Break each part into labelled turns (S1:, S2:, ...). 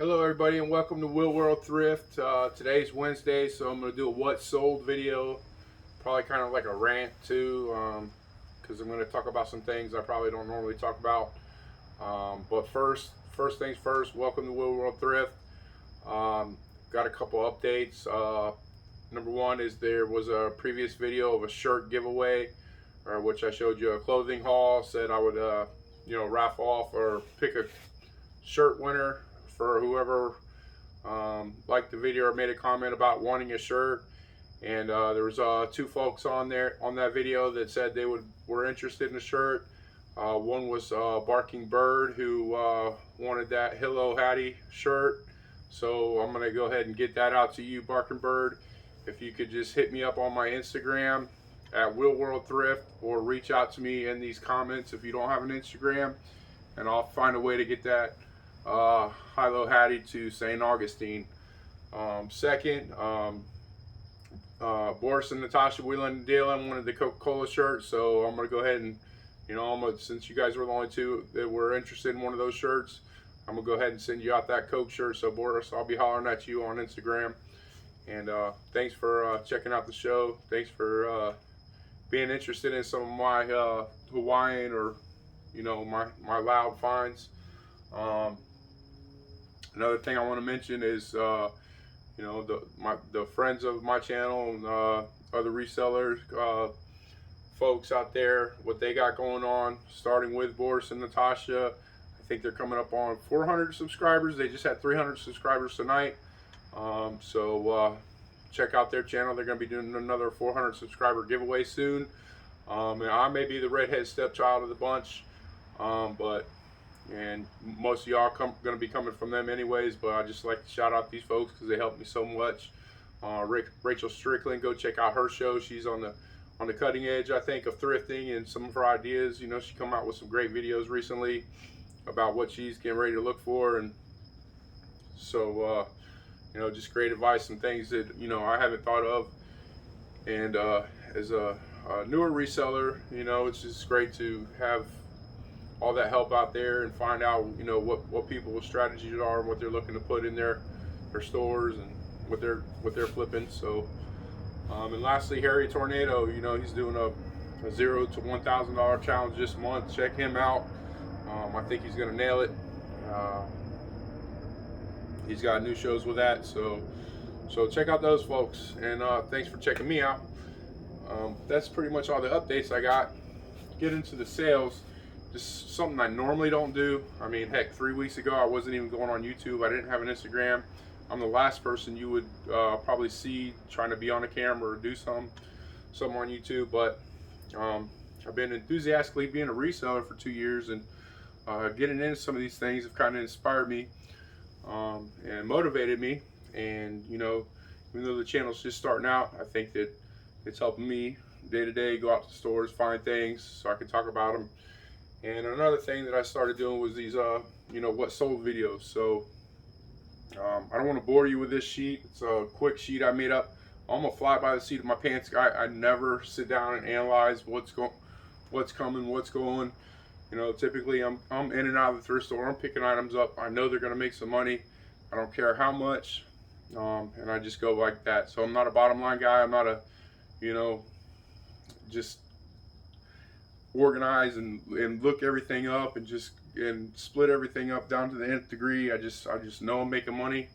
S1: Hello everybody and welcome to World Thrift. Today's Wednesday, so I'm going to do a what sold video. Probably kind of like a rant too, because I'm going to talk about some things I probably don't normally talk about. But first things first, welcome to World Thrift. Got a couple updates. Number one is there was a previous video of a shirt giveaway, which I showed you a clothing haul. Said I would raffle off or pick a shirt winner for whoever liked the video or made a comment about wanting a shirt. And there was two folks on that video that said they were interested in a shirt. One was Barking Bird, who wanted that Hello Hattie shirt. So I'm gonna go ahead and get that out to you, Barking Bird. If you could just hit me up on my Instagram at World Thrift, or reach out to me in these comments if you don't have an Instagram, and I'll find a way to get that Hello Hattie to St. Augustine. Second, Boris and Natasha, Wheelin and Dealin wanted the Coca-Cola shirt, so I'm going to go ahead and, since you guys were the only two that were interested in one of those shirts, I'm going to go ahead and send you out that Coke shirt. So Boris, I'll be hollering at you on Instagram. And thanks for checking out the show. Thanks for being interested in some of my Hawaiian or, my loud finds. Another thing I want to mention is, the friends of my channel and other resellers, folks out there, what they got going on, starting with Boris and Natasha. I think they're coming up on 400 subscribers. They just had 300 subscribers tonight. So check out their channel. They're going to be doing another 400 subscriber giveaway soon. And I may be the redhead stepchild of the bunch, and most of y'all going to be coming from them anyways, but I just like to shout out these folks because they helped me so much. Rachel Strickland, go check out her show. She's on the cutting edge, I think, of thrifting and some of her ideas. She come out with some great videos recently about what she's getting ready to look for, and so just great advice and things that I haven't thought of. And as a newer reseller, it's just great to have all that help out there and find out what people's strategies are and what they're looking to put in their stores and what they're flipping. So and lastly, Harry Tornado, he's doing a $0 to $1,000 challenge this month. Check him out. I think he's gonna nail it. He's got new shows with that, so check out those folks. And thanks for checking me out. That's pretty much all the updates I got. Get into the sales. Just something I normally don't do. I mean, heck, 3 weeks ago I wasn't even going on YouTube. I didn't have an Instagram. I'm the last person you would probably see trying to be on a camera or do something on YouTube. But I've been enthusiastically being a reseller for 2 years, and getting into some of these things have kind of inspired me and motivated me. And even though the channel's just starting out, I think that it's helping me day to day go out to stores, find things so I can talk about them. And another thing that I started doing was these, what sold videos. So I don't want to bore you with this sheet. It's a quick sheet I made up. I'm a fly by the seat of my pants guy. I never sit down and analyze what's coming, what's going. Typically I'm in and out of the thrift store. I'm picking items up. I know they're going to make some money. I don't care how much, and I just go like that. So I'm not a bottom line guy. I'm not a, just organize and look everything up and split everything up down to the nth degree. I just know I'm making money,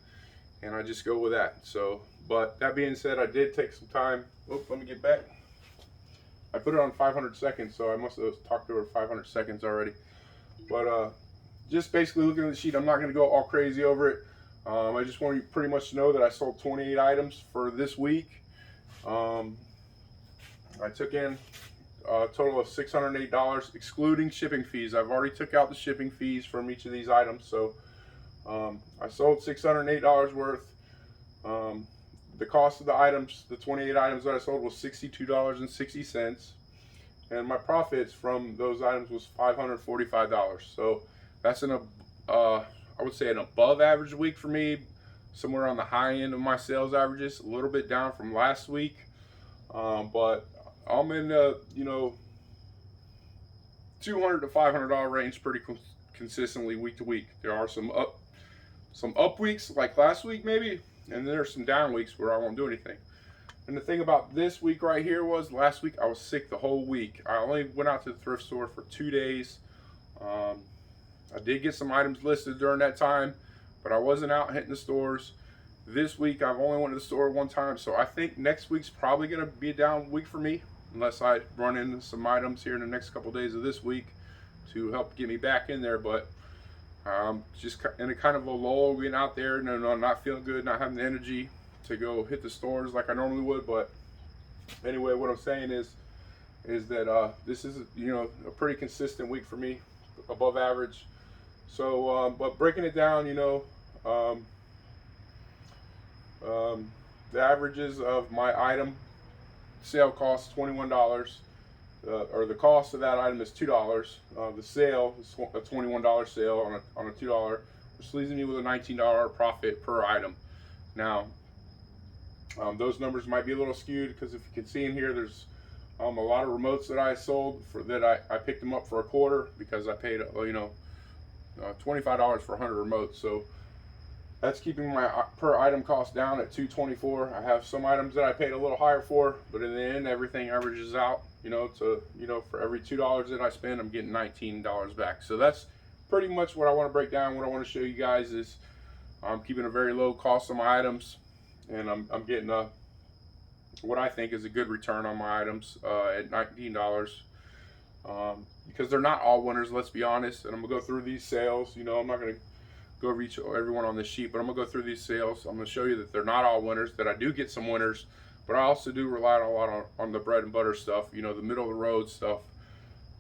S1: and I just go with that. So, but that being said, I did take some time. Let me get back. I put it on 500 seconds, so I must have talked over 500 seconds already. But just basically looking at the sheet, I'm not going to go all crazy over it. I just want you pretty much to know that I sold 28 items for this week. I took in a total of $608, excluding shipping fees. I've already took out the shipping fees from each of these items. So I sold $608 worth. The cost of the items, the 28 items that I sold, was $62.60. And my profits from those items was $545. So that's I would say an above average week for me, somewhere on the high end of my sales averages, a little bit down from last week. But I'm in the $200 to $500 range pretty consistently week to week. There are some some up weeks like last week maybe, and then there's some down weeks where I won't do anything. And the thing about this week right here was last week I was sick the whole week. I only went out to the thrift store for 2 days. I did get some items listed during that time, but I wasn't out hitting the stores. This week I've only went to the store one time, so I think next week's probably going to be a down week for me unless I run into some items here in the next couple days of this week to help get me back in there. But just in a kind of a lull, getting out there, and I'm not feeling good, not having the energy to go hit the stores like I normally would. But anyway, what I'm saying is that this is a pretty consistent week for me, above average. So but breaking it down, the averages of my item sale costs $21, or the cost of that item is $2. The sale is a $21 sale on a $2, which leaves me with a $19 profit per item. Now, those numbers might be a little skewed because if you can see in here, there's a lot of remotes that I sold for that I picked them up for a quarter because I paid $25 for 100 remotes. So that's keeping my per item cost down at $224. I have some items that I paid a little higher for, but in the end, everything averages out. For every $2 that I spend, I'm getting $19 back. So that's pretty much what I want to break down. What I want to show you guys is I'm keeping a very low cost on my items, and I'm getting what I think is a good return on my items at $19. Because they're not all winners, let's be honest. And I'm gonna go through these sales. I'm not gonna go over everyone on this sheet, but I'm gonna go through these sales. I'm gonna show you that they're not all winners, that I do get some winners, but I also do rely a lot on the bread and butter stuff, the middle of the road stuff.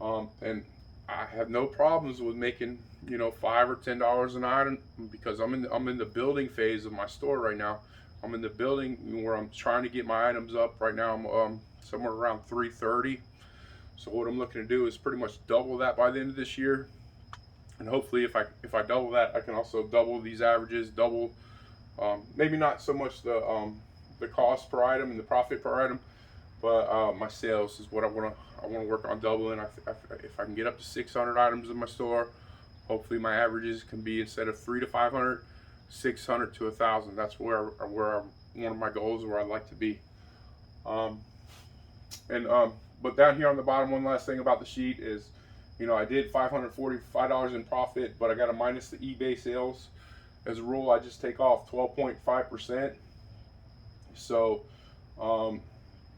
S1: And I have no problems with making $5 or $10 an item because I'm in the building phase of my store right now. I'm in the building where I'm trying to get my items up right now. I'm somewhere around 330. So what I'm looking to do is pretty much double that by the end of this year, and hopefully if I double that, I can also double these averages, double maybe not so much the cost per item and the profit per item, but my sales is what I want to work on doubling. If I can get up to 600 items in my store, hopefully my averages can be, instead of 300 to 500, 600 to 1,000. That's where one of my goals, where I'd like to be. But down here on the bottom, one last thing about the sheet is, I did $545 in profit, but I got to minus the eBay sales. As a rule, I just take off 12.5%. So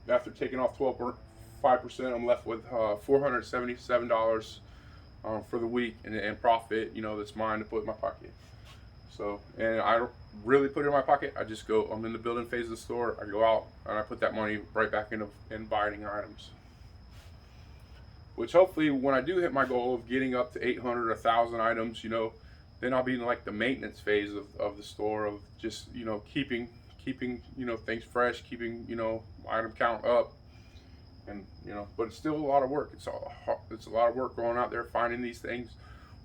S1: after taking off 12.5%, I'm left with $477 for the week in profit, that's mine to put in my pocket. So, and I don't really put it in my pocket. I just go, I'm in the building phase of the store, I go out and I put that money right back into buying items. Which hopefully, when I do hit my goal of getting up to 800, 1,000 items, then I'll be in like the maintenance phase of the store, of just, keeping things fresh, keeping, item count up. And, but it's still a lot of work. It's a lot of work going out there finding these things,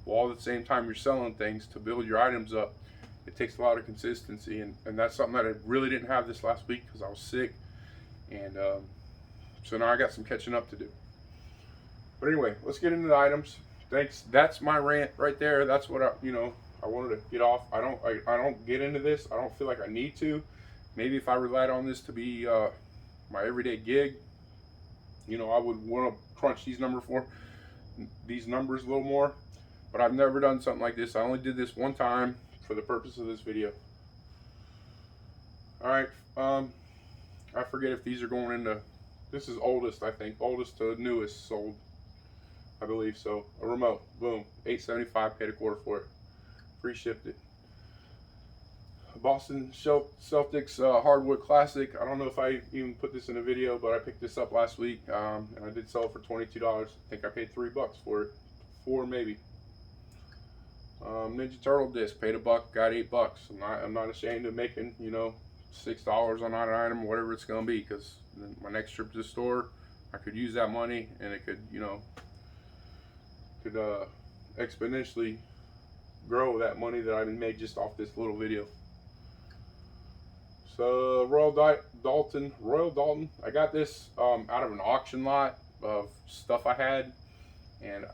S1: while at the same time you're selling things to build your items up. It takes a lot of consistency, and that's something that I really didn't have this last week because I was sick. And so now I got some catching up to do. But anyway, let's get into the items. Thanks. That's my rant right there. That's what I wanted to get off. I don't get into this. I don't feel like I need to. Maybe if I relied on this to be my everyday gig, I would want to crunch these numbers a little more. But I've never done something like this. I only did this one time for the purpose of this video. All right. I forget if these are going into. This is oldest, I think. Oldest to newest sold, I believe so. A remote, boom, $875, paid a quarter for it, free shipped it. Boston Celtics hardwood classic. I don't know if I even put this in a video, but I picked this up last week, and I did sell it for $22. I think I paid $3 for it, $4 maybe. Ninja Turtle disc, paid $1, got $8. I'm not ashamed of making $6 on that item, whatever it's gonna be, because my next trip to the store, I could use that money, and it could exponentially grow that money that I made just off this little video. So Royal Dalton, I got this out of an auction lot of stuff I had, and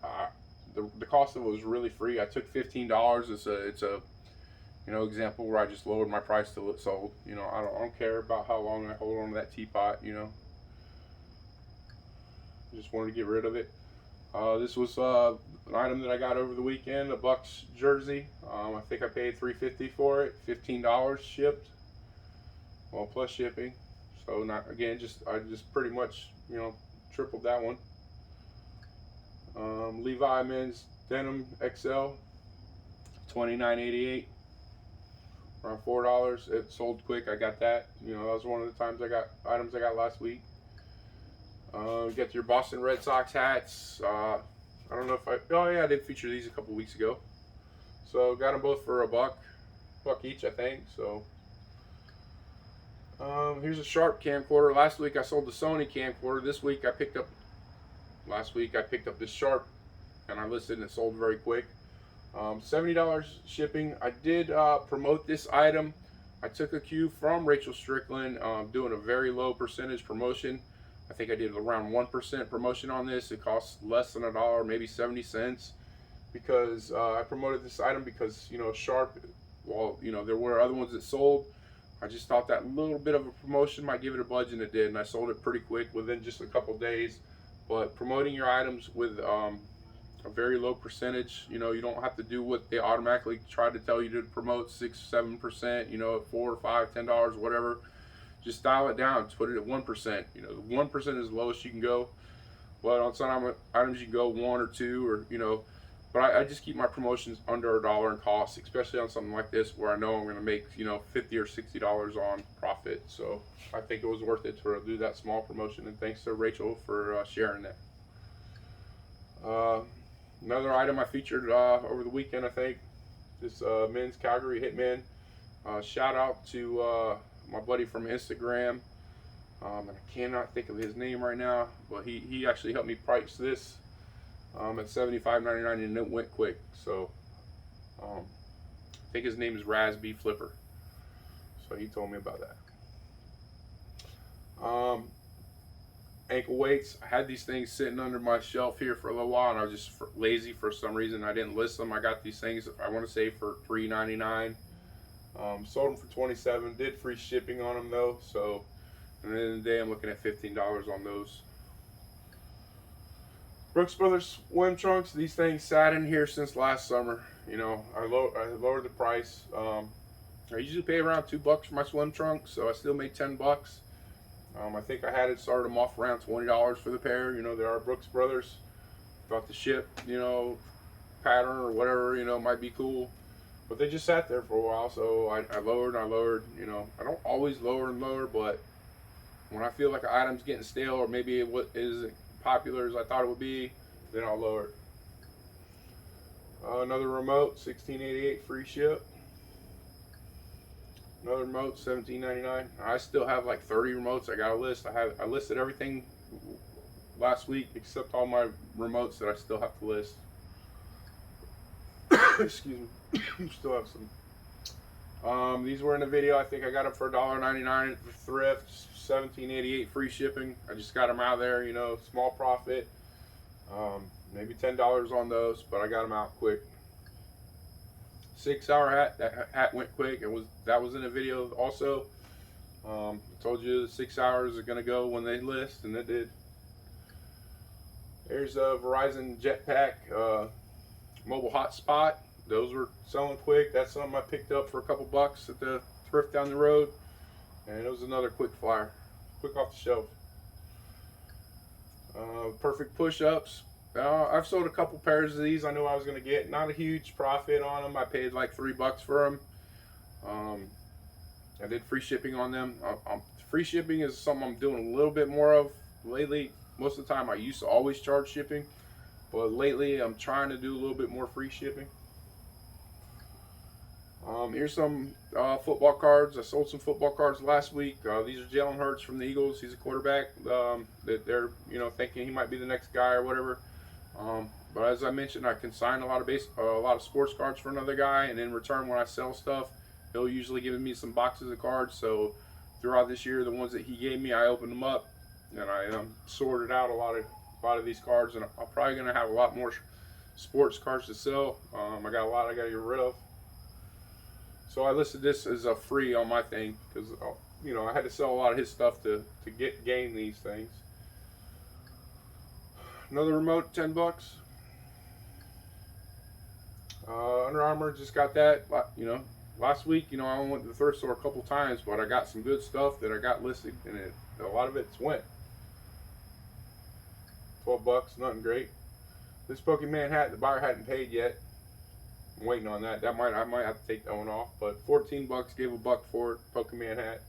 S1: the cost of it was really free. I took $15. You know, example where I just lowered my price till it sold. You know, I don't care about how long I hold on to that teapot. You know, just wanted to get rid of it. This was an item that I got over the weekend, a Bucks jersey. I think I paid $3.50 for it, $15 shipped, well plus shipping. So not again, I just pretty much tripled that one. Levi men's denim XL, $29.88, around $4. It sold quick. I got that. You know, that was one of the times I got items I got last week. Get your Boston Red Sox hats. I don't know if oh yeah, I did feature these a couple weeks ago. So got them both for $1 each, I think. So here's a Sharp camcorder. Last week I sold the Sony camcorder. This week last week I picked up this Sharp, and I listed and it sold very quick. $70 shipping. I did promote this item. I took a cue from Rachel Strickland, doing a very low percentage promotion. I think I did around 1% promotion on this. It costs less than $1, maybe 70 cents, because I promoted this item because, you know, Sharp, well, you know, there were other ones that sold. I just thought that little bit of a promotion might give it a budge, and it did, and I sold it pretty quick within just a couple days. But promoting your items with a very low percentage, you know, you don't have to do what they automatically try to tell you to promote, 6-7%, you know, at $4 or $5, $10, whatever. Just dial it down, put it at 1%. You know, 1% is the lowest you can go. But on some items you can go 1 or 2, or, you know, but I just keep my promotions under $1 in cost, especially on something like this where I know I'm going to make, you know, $50 or $60 on profit. So I think it was worth it to do that small promotion, and thanks to Rachel for sharing that. Another item I featured over the weekend, I think, this men's Calgary Hitman. Shout out to my buddy from Instagram. And I cannot think of his name right now, but he actually helped me price this at $75.99, and it went quick. So I think his name is Razby Flipper. So he told me about that. Ankle weights. I had these things sitting under my shelf here for a little while, and I was just lazy for some reason. I didn't list them. I got these things, I want to say, for $3.99. Sold them for $27. Did free shipping on them though. So at the end of the day, I'm looking at $15 on those. Brooks Brothers swim trunks. These things sat in here since last summer. You know, I lowered the price. I usually pay around $2 for my swim trunks, so I still made $10. I think I had it started them off around $20 for the pair. You know, they are Brooks Brothers. Thought the ship, you know, pattern or whatever, you know, might be cool. But they just sat there for a while, so I lowered and I lowered. You know, I don't always lower and lower, but when I feel like an item's getting stale, or maybe it isn't popular as I thought it would be, then I'll lower it. Another remote, $16.88 free ship. Another remote, $17.99. I still have like 30 remotes I got a list. I listed everything last week except all my remotes that I still have to list. Excuse me. Still have some. These were in the video. I think I got them for $1.99 at the Thrift, $17.88 free shipping. I just got them out there, you know, small profit. Maybe $10 on those, but I got them out quick. 6-hour hat. That hat went quick. That was in a video also. I told you the 6 hours are gonna go when they list, and it did. There's a Verizon Jetpack mobile hotspot. Those were selling quick. That's something I picked up for a couple bucks at the Thrift down the road, and it was another quick flyer, quick off the shelf. Perfect push-ups. I've sold a couple pairs of these. I knew I was going to get not a huge profit on them. I paid like $3 for them. I did free shipping on them. Free shipping is something I'm doing a little bit more of lately. Most of the time I used to always charge shipping, but lately I'm trying to do a little bit more free shipping. Here's some football cards. I sold some football cards last week. These are Jalen Hurts from the Eagles. He's a quarterback that they're, you know, thinking he might be the next guy or whatever. But as I mentioned, I consign a lot of sports cards for another guy, and in return, when I sell stuff, he'll usually give me some boxes of cards. So throughout this year, the ones that he gave me, I opened them up, and I sorted out a lot of these cards, and I'm probably gonna have a lot more sports cards to sell. I got a lot I gotta get rid of. So I listed this as a free on my thing because you know I had to sell a lot of his stuff to gain these things. Another remote, $10. Under Armour, just got that. You know, last week, you know, I went to the thrift store a couple times, but I got some good stuff that I got listed, and a lot of it's went. $12, nothing great. This Pokemon hat, the buyer hadn't paid yet. I'm waiting on that. I might have to take that one off, but $14, gave $1 for it. Pokemon hat.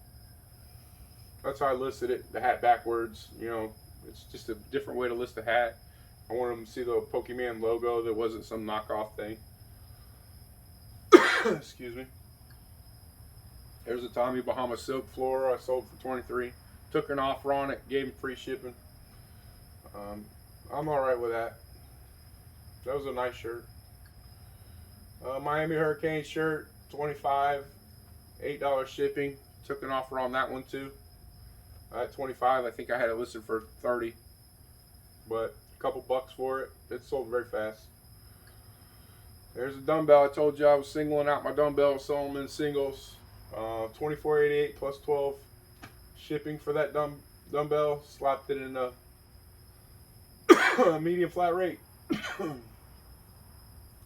S1: That's how I listed it. The hat backwards. You know, it's just a different way to list a hat. I wanted them to see the Pokemon logo. There wasn't some knockoff thing. Excuse me. There's a Tommy Bahama silk floor I sold for $23. Took an offer on it. Gave him free shipping. I'm all right with that. That was a nice shirt. Miami Hurricane shirt, $25, $8 shipping. Took an offer on that one too. At $25, I think I had it listed for $30, but a couple bucks for it. It sold very fast. There's a dumbbell. I told you I was singling out my dumbbells, selling them in singles. $24.88 plus 12 shipping for that dumbbell. Slapped it in a medium flat rate.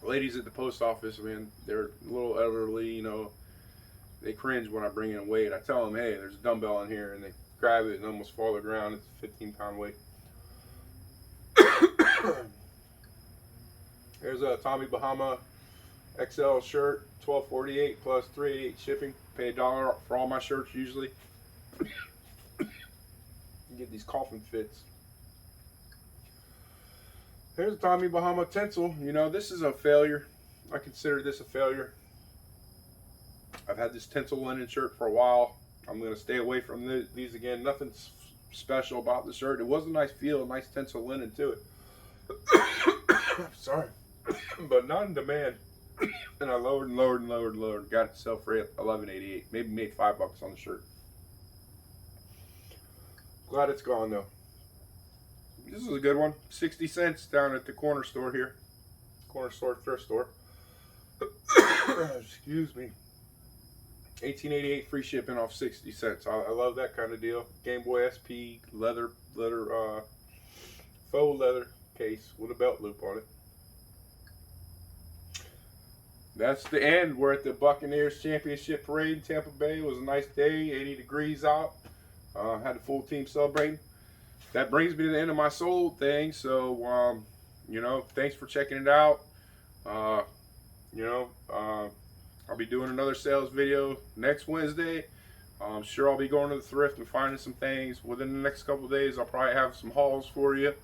S1: Ladies at the post office, man, they're a little elderly, you know. They cringe when I bring in weight. I tell them, hey, there's a dumbbell in here, and they grab it and almost fall to the ground. It's a 15-pound weight. There's a Tommy Bahama XL shirt, $12.48 plus $3.88 shipping. Pay $1 for all my shirts usually. You get these coughing fits. There's a Tommy Bahama Tencel. You know, this is a failure. I consider this a failure. I've had this Tencel linen shirt for a while. I'm going to stay away from these again. Nothing special about the shirt. It was a nice feel, a nice Tencel linen to it. Sorry. But not in demand. And I lowered and lowered and lowered and lowered. Got it to sell for $11.88. Maybe made $5 on the shirt. Glad it's gone though. This is a good one. 60 cents down at the corner store here. Corner store, thrift store. Excuse me. $18.88 free shipping off 60 cents. I love that kind of deal. Game Boy SP leather faux leather case with a belt loop on it. That's the end. We're at the Buccaneers Championship Parade in Tampa Bay. It was a nice day, 80 degrees out. Had the full team celebrating. That brings me to the end of my sold thing. So, you know, thanks for checking it out. You know, I'll be doing another sales video next Wednesday. I'm sure I'll be going to the thrift and finding some things. Within the next couple of days, I'll probably have some hauls for you.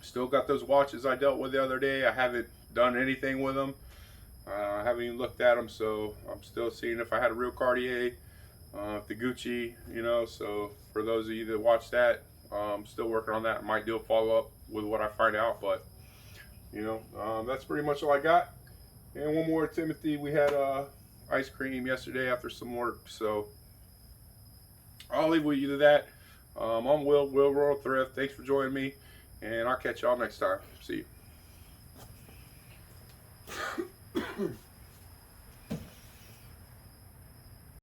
S1: Still got those watches I dealt with the other day. I haven't done anything with them. I haven't even looked at them, so I'm still seeing if I had a real Cartier, the Gucci, you know. So for those of you that watch that, I'm still working on that. I might do a follow-up with what I find out, but you know, that's pretty much all I got. And one more, Timothy, we had ice cream yesterday after some work, so I'll leave with you to that. I'm Will Rural Thrift. Thanks for joining me, and I'll catch y'all next time. See you.